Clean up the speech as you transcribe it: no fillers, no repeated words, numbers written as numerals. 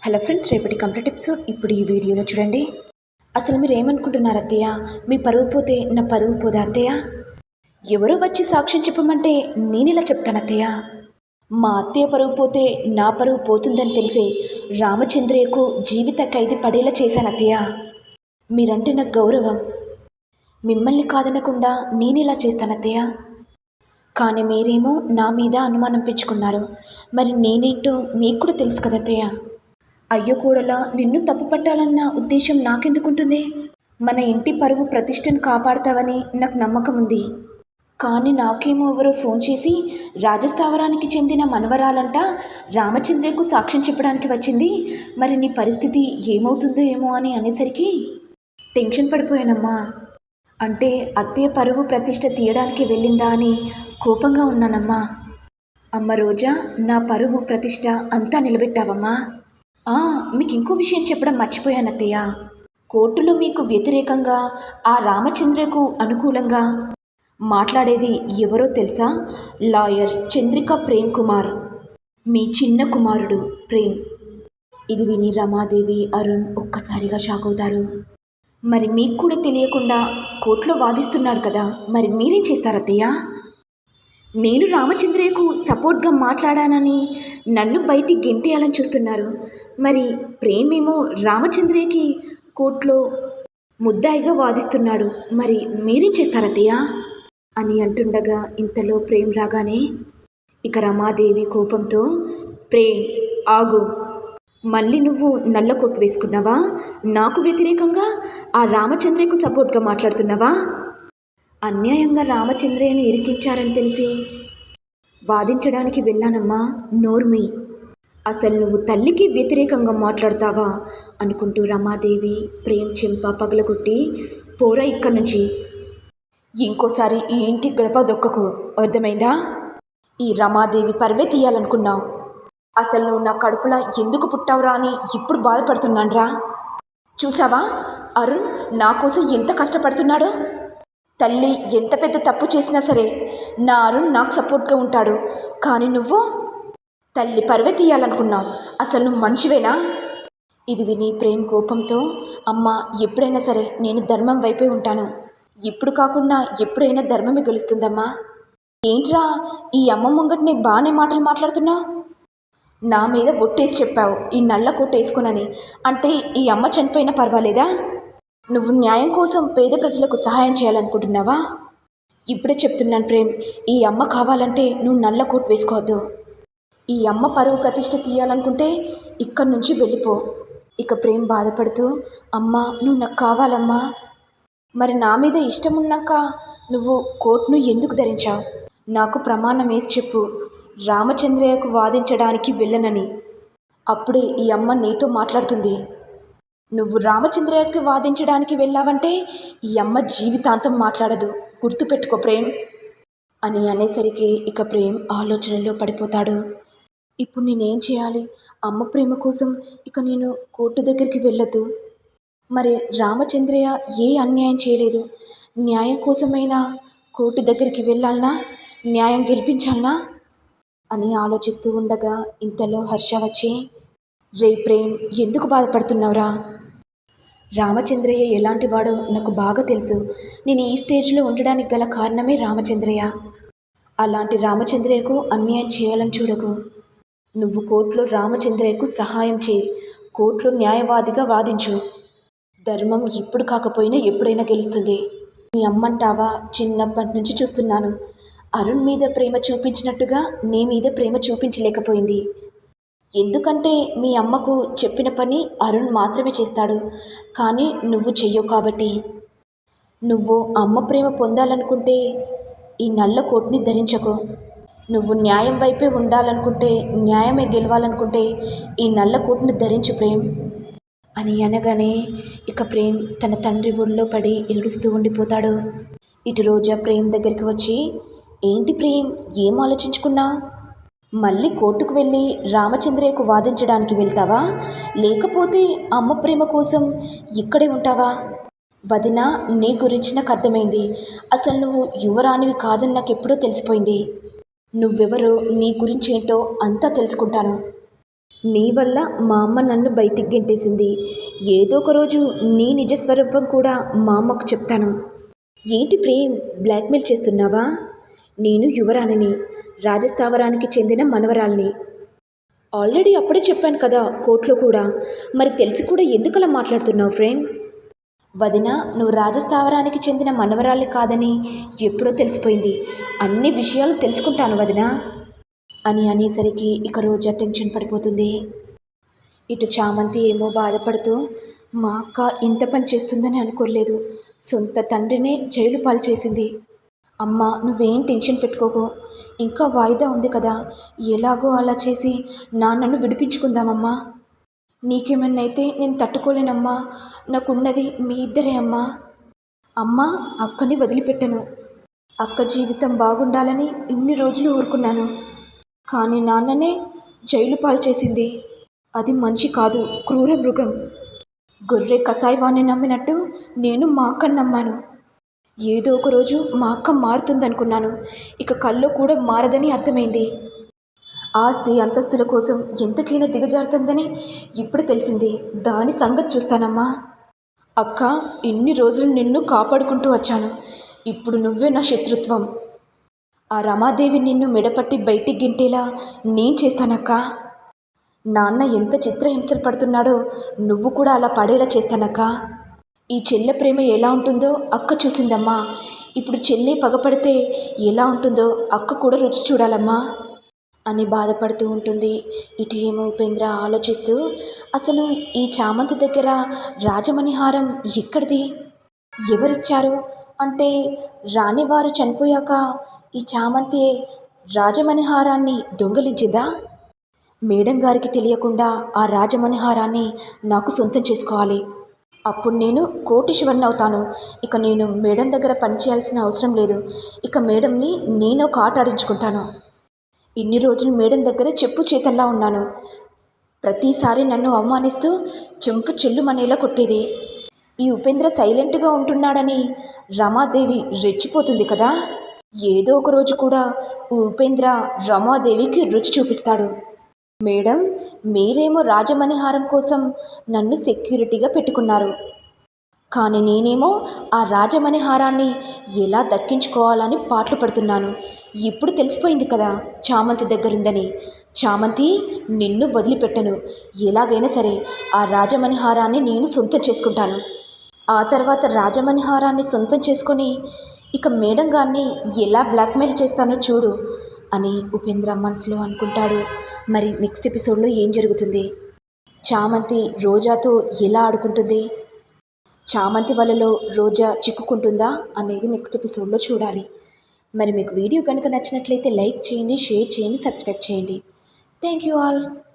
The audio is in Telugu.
హలో ఫ్రెండ్స్, రేపటి కంప్లీట్ ఎపిసోడ్ ఇప్పుడు ఈ వీడియోలో చూడండి. అసలు మీరు ఏమనుకుంటున్నారు అత్తయ్య? మీ పరువు పోతే నా పరువు పోదా అత్తయ్య? ఎవరో వచ్చి సాక్ష్యం చెప్పమంటే నేను ఇలా చెప్తాను అత్తయ్య? మా అత్తయ్య పరువు పోతే నా పరువు పోతుందని తెలిసే రామచంద్రయ్యకు జీవిత ఖైదీ పడేలా చేశాను అత్తయ్య. మీరంటే నాకు గౌరవం. మిమ్మల్ని కాదనకుండా నేను ఇలా చేస్తాను అత్తయ్య. కానీ మీరేమో నా మీద అనుమానం పెంచుకున్నారు. మరి నేనేంటో మీకు కూడా తెలుసు కదా అత్తయ్య. అయ్యో కూడలా, నిన్ను తప్పు పట్టాలన్న ఉద్దేశం నాకెందుకుంటుంది? మన ఇంటి పరువు ప్రతిష్టను కాపాడుతావని నాకు నమ్మకం ఉంది. కానీ నాకేమో ఎవరో ఫోన్ చేసి రాజస్థావరానికి చెందిన మనవరాలంట రామచంద్రయ్యకు సాక్ష్యం చెప్పడానికి వచ్చింది, మరి నీ పరిస్థితి ఏమవుతుందో ఏమో అని అనేసరికి టెన్షన్ పడిపోయానమ్మా. అంటే అత్తయ్య పరువు ప్రతిష్ట తీయడానికి వెళ్ళిందా అని కోపంగా ఉన్నానమ్మా. అమ్మ రోజా, నా పరువు ప్రతిష్ట అంతా నిలబెట్టావమ్మా. మీకు ఇంకో విషయం చెప్పడం మర్చిపోయాను అత్తయ్య. కోర్టులో మీకు వ్యతిరేకంగా ఆ రామచంద్రకు అనుకూలంగా మాట్లాడేది ఎవరో తెలుసా? లాయర్ చంద్రిక ప్రేమ్ కుమార్, మీ చిన్న కుమారుడు ప్రేమ్. ఇది విని రమాదేవి, అరుణ్ ఒక్కసారిగా షాక్ అవుతారు. మరి మీకు కూడా తెలియకుండా కోర్టులో వాదిస్తున్నాడు కదా, మరి మీరేం చేస్తారు అత్తయ్య? నేను రామచంద్రయ్యకు సపోర్ట్గా మాట్లాడానని నన్ను బయటికి గెంటేయాలని చూస్తున్నారు. మరి ప్రేమేమో రామచంద్రయ్యకి కోర్టులో ముద్దాయిగా వాదిస్తున్నాడు. మరి మీరేం చేస్తారత్తయ్య అని అంటుండగా ఇంతలో ప్రేమ్ రాగానే ఇక రమాదేవి కోపంతో, ప్రేమ్ ఆగు, మళ్ళీ నువ్వు నల్ల కోట్ వేసుకున్నావా? నాకు వ్యతిరేకంగా ఆ రామచంద్రయ్యకు సపోర్ట్గా మాట్లాడుతున్నావా? అన్యాయంగా రామచంద్రయ్యను ఇరికించారని తెలిసి వాదించడానికి వెళ్ళానమ్మా. నోర్మి, అసలు నువ్వు తల్లికి వ్యతిరేకంగా మాట్లాడతావా అనుకుంటూ రమాదేవి ప్రేమ్ చెంప పగలగొట్టి, పోరా ఇక్కడి నుంచి, ఇంకోసారి ఈ ఇంటి గడప దొక్కకు, అర్థమైందా? ఈ రమాదేవి పర్వే తీయాలనుకున్నావు. అసలు నువ్వు నా కడుపులా ఎందుకు పుట్టావురా అని ఇప్పుడు బాధపడుతున్నాన్రా. చూసావా అరుణ్ నా కోసం ఎంత కష్టపడుతున్నాడో? తల్లి ఎంత పెద్ద తప్పు చేసినా సరే నా అరుణ్ నాకు సపోర్ట్గా ఉంటాడు. కానీ నువ్వు తల్లి పరువే తీయాలనుకున్నావు. అసలు నువ్వు మనిషివేనా? ఇది విని ప్రేమ్ కోపంతో, అమ్మ ఎప్పుడైనా సరే నేను ధర్మం వైపే ఉంటాను. ఇప్పుడు కాకుండా ఎప్పుడైనా ధర్మమే గెలుస్తుందమ్మా. ఏంట్రా ఈ అమ్మ ముంగటిని బాగానే మాటలు మాట్లాడుతున్నావు? నా మీద ఒట్టేసి చెప్పావు ఈ నల్ల కోట్ వేసుకునని. అంటే ఈ అమ్మ చనిపోయినా పర్వాలేదా? నువ్వు న్యాయం కోసం పేద ప్రజలకు సహాయం చేయాలనుకుంటున్నావా? ఇప్పుడే చెప్తున్నాను ప్రేమ్, ఈ అమ్మ కావాలంటే నువ్వు నల్ల కోట్ వేసుకోవద్దు. ఈ అమ్మ పరువు ప్రతిష్ట తీయాలనుకుంటే ఇక్కడి నుంచి వెళ్ళిపో. ఇక ప్రేమ్ బాధపడుతూ, అమ్మ నువ్వు నాకు కావాలమ్మా. మరి నా మీద ఇష్టం ఉన్నాక నువ్వు కోట్ను ఎందుకు ధరించావు? నాకు ప్రమాణం వేసి చెప్పు, రామచంద్రయ్యకు వాదించడానికి వెళ్ళనని. అప్పుడే ఈ అమ్మ నీతో మాట్లాడుతుంది. నువ్వు రామచంద్రయ్యకి వాదించడానికి వెళ్ళావంటే ఈ అమ్మ జీవితాంతం మాట్లాడదు, గుర్తుపెట్టుకో ప్రేమ్ అని అనేసరికి ఇక ప్రేమ్ ఆలోచనలో పడిపోతాడు. ఇప్పుడు నేనేం చేయాలి? అమ్మ ప్రేమ కోసం ఇక నేను కోర్టు దగ్గరికి వెళ్ళొద్దు. మరి రామచంద్రయ్య ఏ అన్యాయం చేయలేదు. న్యాయం కోసమైనా కోర్టు దగ్గరికి వెళ్ళాలనా, న్యాయం గెలిపించాలనా అని ఆలోచిస్తూ ఉండగా ఇంతలో హర్ష వచ్చి, రే ప్రేమ్ ఎందుకు బాధపడుతున్నావురా? రామచంద్రయ్య ఎలాంటి వాడో నాకు బాగా తెలుసు. నేను ఈ స్టేజ్లో ఉండడానికి గల కారణమే రామచంద్రయ్య. అలాంటి రామచంద్రయ్యకు అన్యాయం చేయాలని చూడకు. నువ్వు కోర్టులో రామచంద్రయ్యకు సహాయం చేయి. కోర్టులో న్యాయవాదిగా వాదించు. ధర్మం ఇప్పుడు కాకపోయినా ఎప్పుడైనా గెలుస్తుంది. మీ అమ్మంటావా, చిన్నప్పటి నుంచి చూస్తున్నాను. అరుణ్ మీద ప్రేమ చూపించినట్టుగా నీ మీద ప్రేమ చూపించలేకపోయింది. ఎందుకంటే మీ అమ్మకు చెప్పిన పని అరుణ్ మాత్రమే చేస్తాడు, కానీ నువ్వు చెయ్యవు. కాబట్టి నువ్వు అమ్మ ప్రేమ పొందాలనుకుంటే ఈ నల్ల కోట్ని ధరించకు. నువ్వు న్యాయం వైపే ఉండాలనుకుంటే, న్యాయమే గెలవాలనుకుంటే ఈ నల్ల కోట్ని ధరించు ప్రేమ్ అని అనగానే ఇక ప్రేమ్ తన తండ్రి ఒడిలో పడి ఏడుస్తూ ఉండిపోతాడు. ఇటు రోజా ప్రేమ్ దగ్గరికి వచ్చి, ఏంటి ప్రేమ్ ఏం ఆలోచించుకున్నావు? మళ్ళీ కోర్టుకు వెళ్ళి రామచంద్రయ్యకు వాదించడానికి వెళ్తావా, లేకపోతే అమ్మ ప్రేమ కోసం ఇక్కడే ఉంటావా? వదిన, నీ గురించి నాకు అర్థమైంది. అసలు నువ్వు యువరానివి కాదని నాకు ఎప్పుడో తెలిసిపోయింది. నువ్వెవరో, నీ గురించి ఏంటో అంతా తెలుసుకుంటాను. నీ వల్ల మా అమ్మ నన్ను బయటికి గెంటేసింది. ఏదో ఒక రోజు నీ నిజ స్వరూపం కూడా మా అమ్మకు చెప్తాను. ఏంటి ప్రేమ్, బ్లాక్మెయిల్ చేస్తున్నావా? నేను యువరాణిని, రాజస్థావరానికి చెందిన మనవరాల్ని. ఆల్రెడీ అప్పుడే చెప్పాను కదా కోర్టులో కూడా. మరి తెలిసి కూడా ఎందుకలా మాట్లాడుతున్నావు ఫ్రెండ్? వదిన, నువ్వు రాజస్థావరానికి చెందిన మనవరాల్ని కాదని ఎప్పుడో తెలిసిపోయింది. అన్ని విషయాలు తెలుసుకుంటాను వదిన అని అనేసరికి ఇక రోజా టెన్షన్ పడిపోతుంది. ఇటు చామంతి ఏమో బాధపడుతూ, మా అక్క ఇంత పని చేస్తుందని అనుకోలేదు. సొంత తండ్రినే జైలు పాలు చేసింది. అమ్మ, నువ్వేం టెన్షన్ పెట్టుకోకు. ఇంకా వాయిదా ఉంది కదా, ఎలాగో అలా చేసి నాన్నను విడిపించుకుందామమ్మా. నీకేమన్నా అయితే నేను తట్టుకోలేనమ్మా. నాకున్నది మీ ఇద్దరే అమ్మా. అమ్మ, అక్కని వదిలిపెట్టను. అక్క జీవితం బాగుండాలని ఇన్ని రోజులు ఊరుకున్నాను. కానీ నాన్ననే జైలు పాలు చేసింది. అది మనిషి కాదు, క్రూర మృగం. గొర్రె కసాయివాణ్ణి నమ్మినట్టు నేను మా అక్కని నమ్మాను. ఏదో ఒక రోజు మా అక్క మారుతుందనుకున్నాను. ఇక కల్లో కూడా మారదని అర్థమైంది. ఆస్తి అంతస్తుల కోసం ఎంతకైనా దిగజారుతుందని ఇప్పుడు తెలిసింది. దాని సంగతి చూస్తానమ్మా. అక్క, ఇన్ని రోజులు నిన్ను కాపాడుకుంటూ వచ్చాను. ఇప్పుడు నువ్వే నా శత్రుత్వం. ఆ రమాదేవి నిన్ను మెడపట్టి బయటికి గింటేలా నేను చేస్తానక్క. నాన్న ఎంత చిత్రహింసలు పడుతున్నాడో నువ్వు కూడా అలా పడేలా చేస్తానక్క. ఈ చెల్లె ప్రేమ ఎలా ఉంటుందో అక్క చూసిందమ్మా. ఇప్పుడు చెల్లి పగపడితే ఎలా ఉంటుందో అక్క కూడా రుచి చూడాలమ్మా అని బాధపడుతూ ఉంటుంది. ఇటు ఏమో ఉపేంద్ర ఆలోచిస్తూ, అసలు ఈ చామంతి దగ్గర రాజమణిహారం ఎక్కడిది, ఎవరిచ్చారు? అంటే రాణివారు చనిపోయాక ఈ చామంతి రాజమణిహారాన్ని దొంగలించిందా? మేడం గారికి తెలియకుండా ఆ రాజమణిహారాన్ని నాకు సొంతం చేసుకోవాలి. అప్పుడు నేను కోటీశ్వరుని అవుతాను. ఇక నేను మేడం దగ్గర పనిచేయాల్సిన అవసరం లేదు. ఇక మేడంని నేను ఒక ఆట ఆడించుకుంటాను. ఇన్ని రోజులు మేడం దగ్గర చెప్పు చేతల్లా ఉన్నాను. ప్రతిసారి నన్ను అవమానిస్తూ చెంపు చెల్లుమనేలా కొట్టేది. ఈ ఉపేంద్ర సైలెంట్గా ఉంటున్నాడని రమాదేవి రెచ్చిపోతుంది కదా. ఏదో ఒక రోజు కూడా ఉపేంద్ర రమాదేవికి రుచి చూపిస్తాడు. మేడం, మీరేమో రాజమణిహారం కోసం నన్ను సెక్యూరిటీగా పెట్టుకున్నారు. కానీ నేనేమో ఆ రాజమణిహారాన్ని ఎలా దక్కించుకోవాలని పాటలు పడుతున్నాను. ఇప్పుడు తెలిసిపోయింది కదా చామంతి దగ్గరుందని. చామంతి, నిన్ను వదిలిపెట్టను. ఎలాగైనా సరే ఆ రాజమణిహారాన్ని నేను సొంతం చేసుకుంటాను. ఆ తర్వాత రాజమణిహారాన్ని సొంతం చేసుకొని ఇక మేడం గారిని ఎలా బ్లాక్మెయిల్ చేస్తానో చూడు అని ఉపేంద్ర మనసులో అనుకుంటాడు. మరి నెక్స్ట్ ఎపిసోడ్లో ఏం జరుగుతుంది? చామంతి రోజాతో ఎలా ఆడుకుంటుంది? చామంతి వలలో రోజా చిక్కుకుంటుందా అనేది నెక్స్ట్ ఎపిసోడ్లో చూడాలి. మరి మీకు వీడియో కనుక నచ్చినట్లయితే లైక్ చేయండి, షేర్ చేయండి, సబ్స్క్రైబ్ చేయండి. Thank you all.